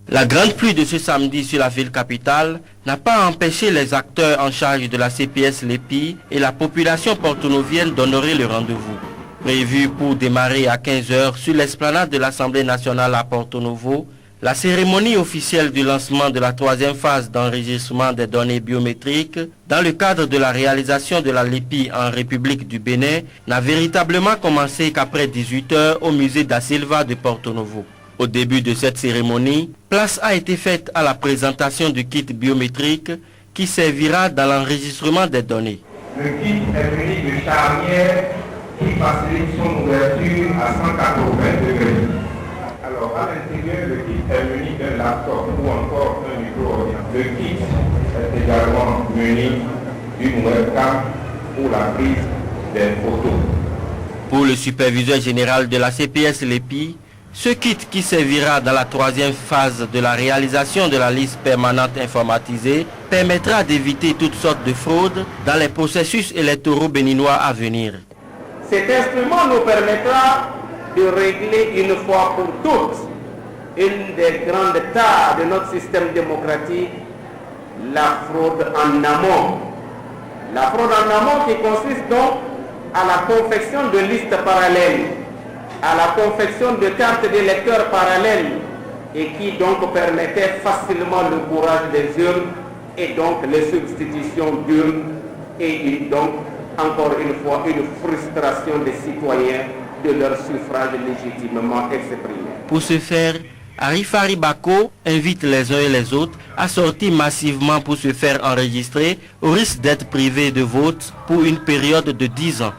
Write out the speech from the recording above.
La grande pluie de ce samedi sur la ville capitale n'a pas empêché les acteurs en charge de la CPS Lépi et la population porto-novienne d'honorer le rendez-vous. Prévu pour démarrer à 15 h sur l'esplanade de l'Assemblée nationale à Porto Novo, la cérémonie officielle du lancement de la troisième phase d'enregistrement des données biométriques dans le cadre de la réalisation de la Lépi en République du Bénin n'a véritablement commencé qu'après 18 h au musée da Silva de Porto Novo. Au début de cette cérémonie, place a été faite à la présentation du kit biométrique qui servira dans l'enregistrement des données. Le kit est muni de charnières qui facilite son ouverture à 180 degrés. Alors à l'intérieur, le kit est muni d'un laptop ou encore un micro. Le kit est également muni d'une webcam pour la prise des photos. Pour le superviseur général de la CPS Lépi, ce kit qui servira dans la troisième phase de la réalisation de la liste permanente informatisée permettra d'éviter toutes sortes de fraudes dans les processus électoraux béninois à venir. Cet instrument nous permettra de régler une fois pour toutes une des grandes tares de notre système démocratique, la fraude en amont. La fraude en amont qui consiste donc à la confection de listes parallèles, à la confection de cartes d'électeurs parallèles et qui donc permettait facilement le bourrage des urnes et donc les substitutions d'urnes et donc encore une fois une frustration des citoyens de leur suffrage légitimement exprimé. Pour ce faire, Arifari Bako invite les uns et les autres à sortir massivement pour se faire enregistrer au risque d'être privés de vote pour une période de 10 ans.